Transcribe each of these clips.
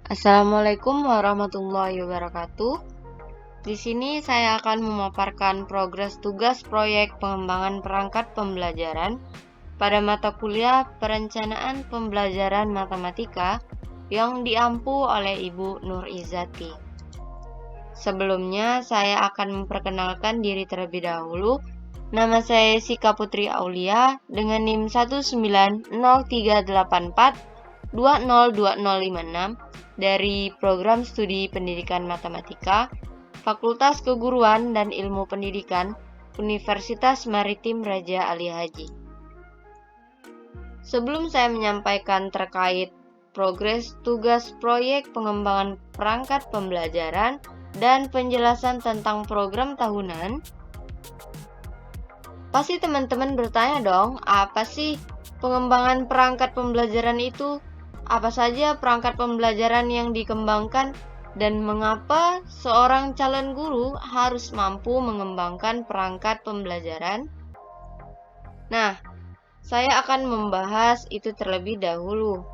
Assalamualaikum warahmatullahi wabarakatuh. Di sini saya akan memaparkan progres tugas proyek pengembangan perangkat pembelajaran pada mata kuliah Perencanaan Pembelajaran Matematika yang diampu oleh Ibu Nur Izzati. Sebelumnya, saya akan memperkenalkan diri terlebih dahulu. Nama saya Sika Putri Aulia dengan NIM 1903842020056 dari Program Studi Pendidikan Matematika, Fakultas Keguruan dan Ilmu Pendidikan, Universitas Maritim Raja Ali Haji. Sebelum saya menyampaikan terkait progres tugas proyek pengembangan perangkat pembelajaran dan penjelasan tentang program tahunan, pasti teman-teman bertanya dong, apa sih pengembangan perangkat pembelajaran itu? Apa saja perangkat pembelajaran yang dikembangkan dan mengapa seorang calon guru harus mampu mengembangkan perangkat pembelajaran? Nah, saya akan membahas itu terlebih dahulu.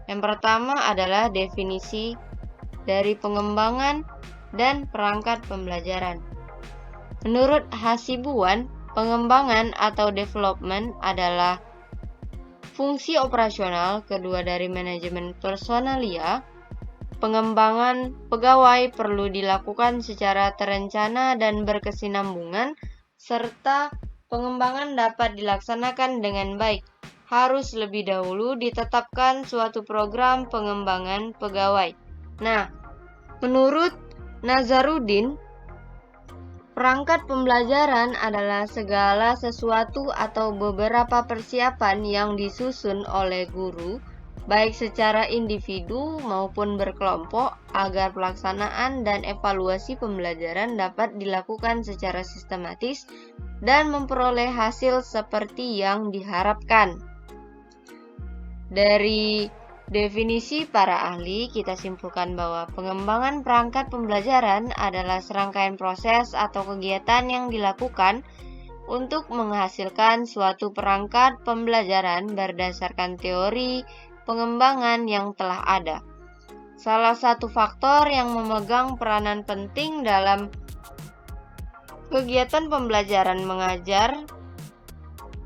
Yang pertama adalah definisi dari pengembangan dan perangkat pembelajaran. Menurut Hasibuan, pengembangan atau development adalah fungsi operasional kedua dari manajemen personalia. Pengembangan pegawai perlu dilakukan secara terencana dan berkesinambungan, serta pengembangan dapat dilaksanakan dengan baik. Harus lebih dahulu ditetapkan suatu program pengembangan pegawai. Nah, menurut Nazarudin, perangkat pembelajaran adalah segala sesuatu atau beberapa persiapan yang disusun oleh guru, baik secara individu maupun berkelompok, agar pelaksanaan dan evaluasi pembelajaran dapat dilakukan secara sistematis dan memperoleh hasil seperti yang diharapkan. Dari definisi para ahli, kita simpulkan bahwa pengembangan perangkat pembelajaran adalah serangkaian proses atau kegiatan yang dilakukan untuk menghasilkan suatu perangkat pembelajaran berdasarkan teori pengembangan yang telah ada. Salah satu faktor yang memegang peranan penting dalam kegiatan pembelajaran mengajar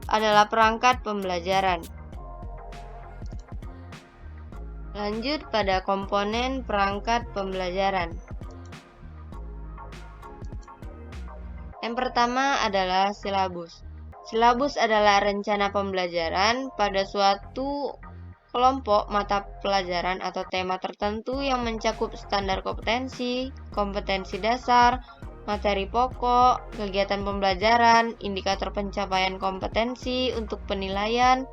adalah perangkat pembelajaran. Lanjut pada komponen perangkat pembelajaran. Yang pertama adalah silabus. Silabus adalah rencana pembelajaran pada suatu kelompok mata pelajaran atau tema tertentu yang mencakup standar kompetensi, kompetensi dasar, materi pokok, kegiatan pembelajaran, indikator pencapaian kompetensi untuk penilaian,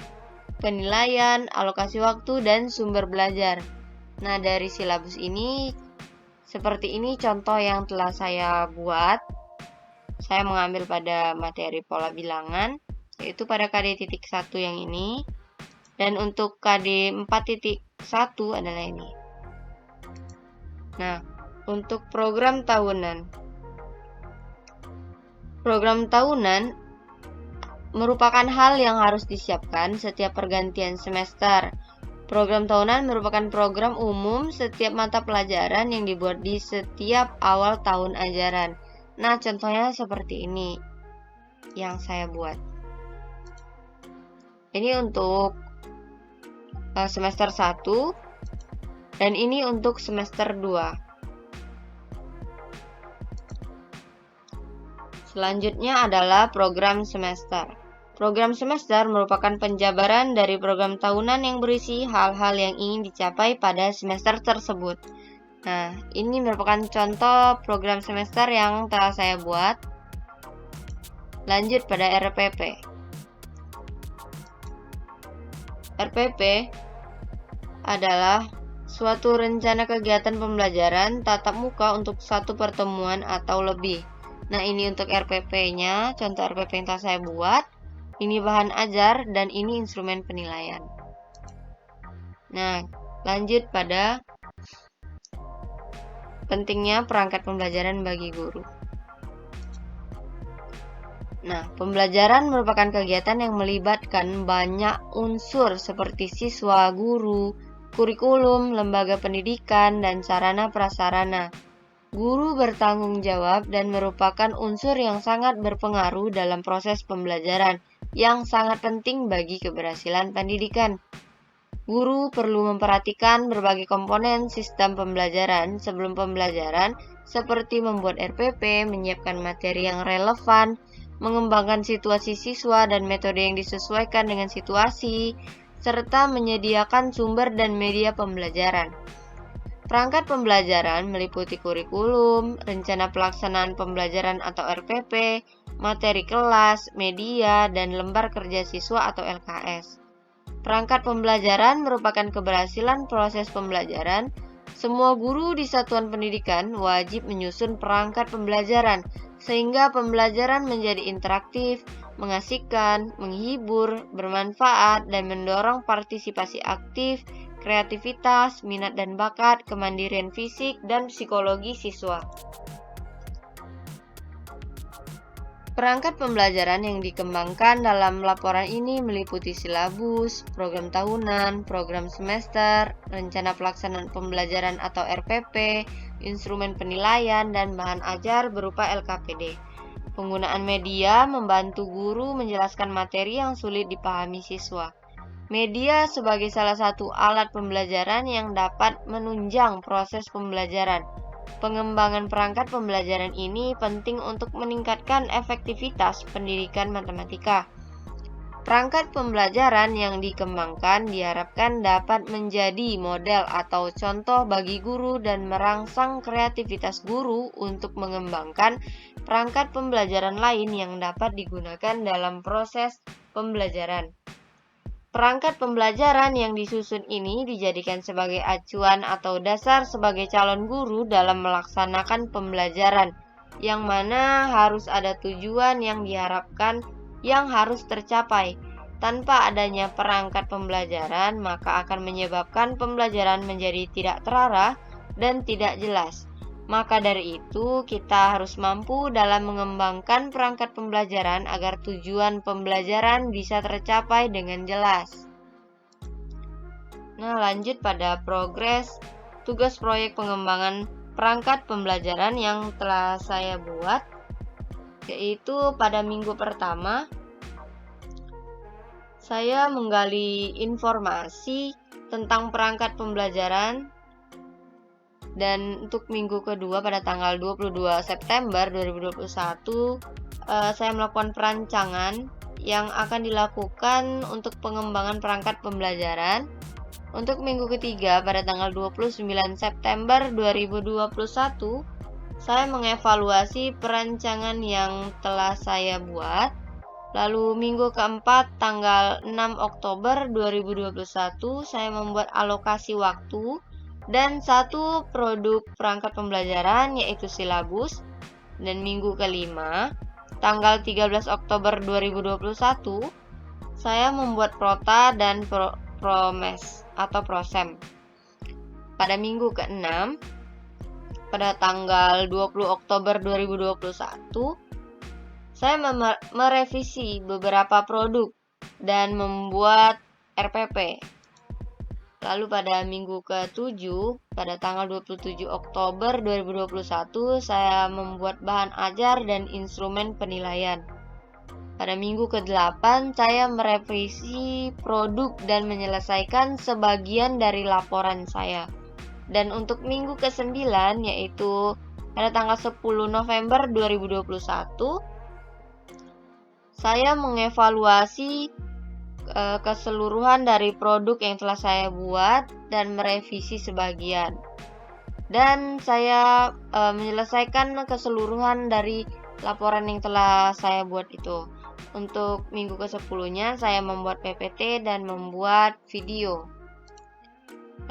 alokasi waktu, dan sumber belajar. Nah, dari silabus ini, seperti ini contoh yang telah saya buat. Saya mengambil pada materi pola bilangan, yaitu pada KD.1 yang ini. Dan untuk KD 4.1 adalah ini. Nah, untuk program tahunan. Program tahunan merupakan hal yang harus disiapkan setiap pergantian semester. Program tahunan merupakan program umum setiap mata pelajaran yang dibuat di setiap awal tahun ajaran. Nah, contohnya seperti ini yang saya buat. Ini untuk semester 1 dan ini untuk semester 2. Selanjutnya adalah program semester. Program semester merupakan penjabaran dari program tahunan yang berisi hal-hal yang ingin dicapai pada semester tersebut. Nah, ini merupakan contoh program semester yang telah saya buat. Lanjut pada RPP. RPP adalah suatu rencana kegiatan pembelajaran tatap muka untuk satu pertemuan atau lebih. Nah, ini untuk RPP-nya, contoh RPP yang telah saya buat. Ini bahan ajar dan ini instrumen penilaian. Nah, lanjut pada pentingnya perangkat pembelajaran bagi guru. Nah, pembelajaran merupakan kegiatan yang melibatkan banyak unsur seperti siswa, guru, kurikulum, lembaga pendidikan, dan sarana prasarana. Guru bertanggung jawab dan merupakan unsur yang sangat berpengaruh dalam proses pembelajaran, yang sangat penting bagi keberhasilan pendidikan. Guru perlu memperhatikan berbagai komponen sistem pembelajaran sebelum pembelajaran, seperti membuat RPP, menyiapkan materi yang relevan, mengembangkan situasi siswa dan metode yang disesuaikan dengan situasi, serta menyediakan sumber dan media pembelajaran. Perangkat pembelajaran meliputi kurikulum, rencana pelaksanaan pembelajaran atau RPP, materi kelas, media, dan lembar kerja siswa atau LKS. Perangkat pembelajaran merupakan keberhasilan proses pembelajaran. Semua guru di satuan pendidikan wajib menyusun perangkat pembelajaran, sehingga pembelajaran menjadi interaktif, mengasihkan, menghibur, bermanfaat, dan mendorong partisipasi aktif, kreativitas, minat dan bakat, kemandirian fisik, dan psikologi siswa. Perangkat pembelajaran yang dikembangkan dalam laporan ini meliputi silabus, program tahunan, program semester, rencana pelaksanaan pembelajaran atau RPP, instrumen penilaian, dan bahan ajar berupa LKPD. Penggunaan media membantu guru menjelaskan materi yang sulit dipahami siswa. Media sebagai salah satu alat pembelajaran yang dapat menunjang proses pembelajaran. Pengembangan perangkat pembelajaran ini penting untuk meningkatkan efektivitas pendidikan matematika. Perangkat pembelajaran yang dikembangkan diharapkan dapat menjadi model atau contoh bagi guru dan merangsang kreativitas guru untuk mengembangkan perangkat pembelajaran lain yang dapat digunakan dalam proses pembelajaran. Perangkat pembelajaran yang disusun ini dijadikan sebagai acuan atau dasar sebagai calon guru dalam melaksanakan pembelajaran, yang mana harus ada tujuan yang diharapkan yang harus tercapai. Tanpa adanya perangkat pembelajaran, maka akan menyebabkan pembelajaran menjadi tidak terarah dan tidak jelas. Maka dari itu, kita harus mampu dalam mengembangkan perangkat pembelajaran agar tujuan pembelajaran bisa tercapai dengan jelas. Nah, lanjut pada progres tugas proyek pengembangan perangkat pembelajaran yang telah saya buat, yaitu pada minggu pertama, saya menggali informasi tentang perangkat pembelajaran. Dan untuk minggu kedua pada tanggal 22 September 2021, saya melakukan perancangan yang akan dilakukan untuk pengembangan perangkat pembelajaran. Untuk minggu ketiga pada tanggal 29 September 2021, saya mengevaluasi perancangan yang telah saya buat. Lalu minggu keempat tanggal 6 Oktober 2021, saya membuat alokasi waktu dan satu produk perangkat pembelajaran, yaitu silabus. Dan minggu kelima tanggal 13 Oktober 2021, saya membuat prota dan promes atau prosem. Pada minggu ke-6 pada tanggal 20 Oktober 2021, saya merevisi beberapa produk dan membuat RPP. Lalu pada minggu ke-7 pada tanggal 27 Oktober 2021, saya membuat bahan ajar dan instrumen penilaian. Pada minggu ke-8, saya merevisi produk dan menyelesaikan sebagian dari laporan saya. Dan untuk minggu ke-9, yaitu pada tanggal 10 November 2021, saya mengevaluasi keseluruhan dari produk yang telah saya buat dan merevisi sebagian. Dan saya menyelesaikan keseluruhan dari laporan yang telah saya buat itu. Untuk minggu ke-10-nya saya membuat PPT dan membuat video.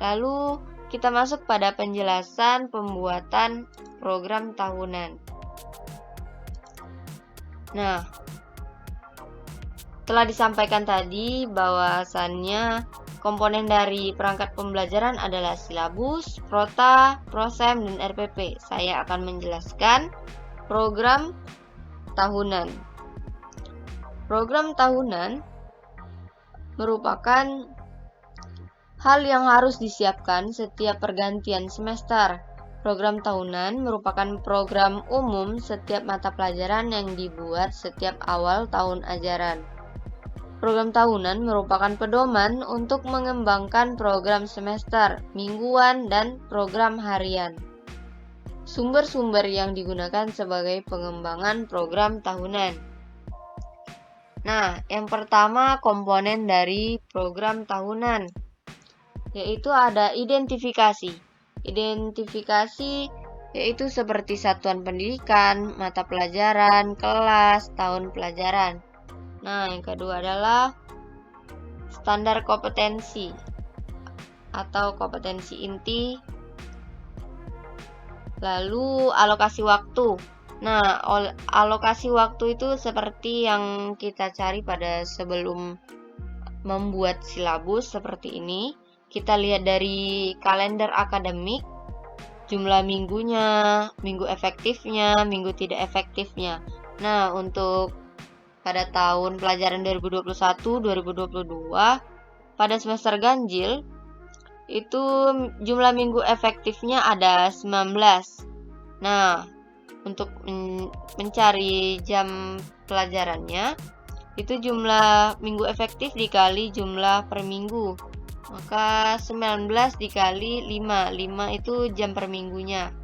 Lalu kita masuk pada penjelasan pembuatan program tahunan. Nah, telah disampaikan tadi bahwasannya komponen dari perangkat pembelajaran adalah silabus, prota, prosem, dan RPP. Saya akan menjelaskan program tahunan. Program tahunan merupakan Hal yang harus disiapkan setiap pergantian semester. Program tahunan merupakan program umum setiap mata pelajaran yang dibuat setiap awal tahun ajaran. Program tahunan merupakan pedoman untuk mengembangkan program semester, mingguan, dan program harian. Sumber-sumber yang digunakan sebagai pengembangan program tahunan. Nah, yang pertama komponen dari program tahunan, yaitu ada identifikasi. Identifikasi yaitu seperti satuan pendidikan, mata pelajaran, kelas, tahun pelajaran. Nah, yang kedua adalah standar kompetensi atau kompetensi inti. Lalu alokasi waktu. Nah, alokasi waktu itu seperti yang kita cari pada sebelum membuat silabus seperti ini. Kita lihat dari kalender akademik, jumlah minggunya, minggu efektifnya, minggu tidak efektifnya. Nah, untuk pada tahun pelajaran 2021-2022, pada semester ganjil, itu jumlah minggu efektifnya ada 19. Nah, untuk mencari jam pelajarannya, itu jumlah minggu efektif dikali jumlah per minggu. Maka 19 dikali 5. 5 itu jam per minggunya.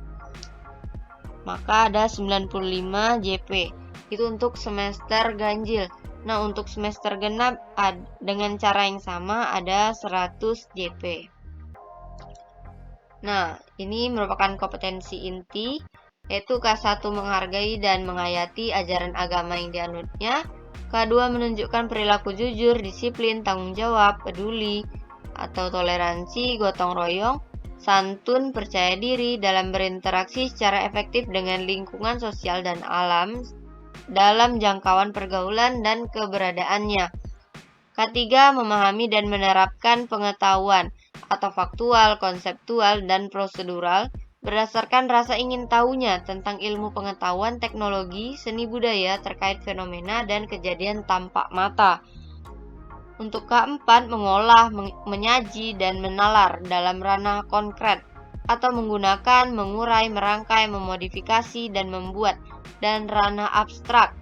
Maka ada 95 JP. Itu untuk semester ganjil. Nah, untuk semester genap dengan cara yang sama ada 100 JP. Nah, ini merupakan kompetensi inti, yaitu K1 menghargai dan menghayati ajaran agama yang dianutnya. K2 menunjukkan perilaku jujur, disiplin, tanggung jawab, peduli, atau toleransi, gotong royong, santun, percaya diri dalam berinteraksi secara efektif dengan lingkungan sosial dan alam dalam jangkauan pergaulan dan keberadaannya. Ketiga, memahami dan menerapkan pengetahuan atau faktual, konseptual, dan prosedural berdasarkan rasa ingin tahunya tentang ilmu pengetahuan, teknologi, seni budaya terkait fenomena dan kejadian tampak mata. Untuk keempat, mengolah, menyaji, dan menalar dalam ranah konkret atau menggunakan, mengurai, merangkai, memodifikasi, dan membuat, dan ranah abstrak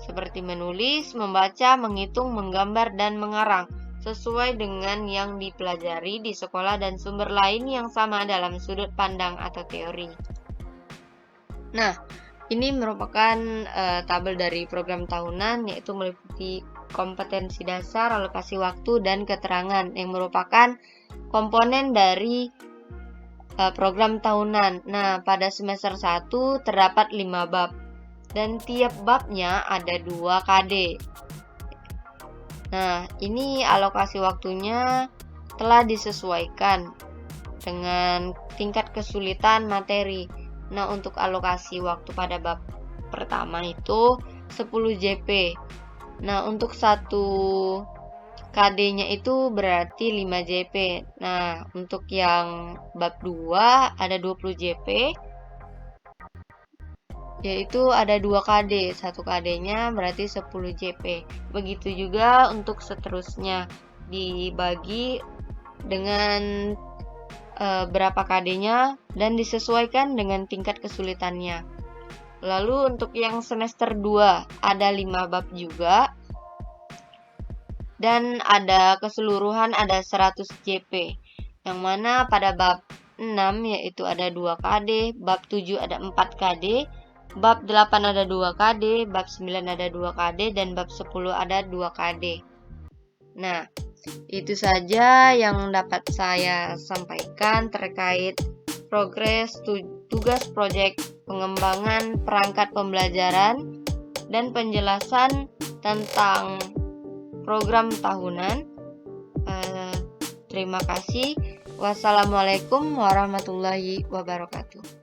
seperti menulis, membaca, menghitung, menggambar, dan mengarang sesuai dengan yang dipelajari di sekolah dan sumber lain yang sama dalam sudut pandang atau teori. Nah, ini merupakan tabel dari program tahunan, yaitu meliputi kompetensi dasar, alokasi waktu, dan keterangan yang merupakan komponen dari program tahunan. Nah, pada semester 1 terdapat 5 bab dan tiap babnya ada 2 KD. Nah, ini alokasi waktunya telah disesuaikan dengan tingkat kesulitan materi. Nah, untuk alokasi waktu pada bab pertama itu 10 JP. Nah, untuk satu KD-nya itu berarti 5 JP. Nah, untuk yang bab 2 ada 20 JP, yaitu ada 2 KD. Satu KD-nya berarti 10 JP. Begitu juga untuk seterusnya, dibagi dengan berapa KD-nya dan disesuaikan dengan tingkat kesulitannya. Lalu untuk yang semester 2 ada 5 bab juga, dan ada keseluruhan ada 100 JP, yang mana pada bab 6 yaitu ada 2 KD, bab 7 ada 4 KD, bab 8 ada 2 KD, bab 9 ada 2 KD, dan bab 10 ada 2 KD. Nah, itu saja yang dapat saya sampaikan terkait progres tugas proyek pengembangan perangkat pembelajaran dan penjelasan tentang program tahunan. Terima kasih. Wassalamualaikum warahmatullahi wabarakatuh.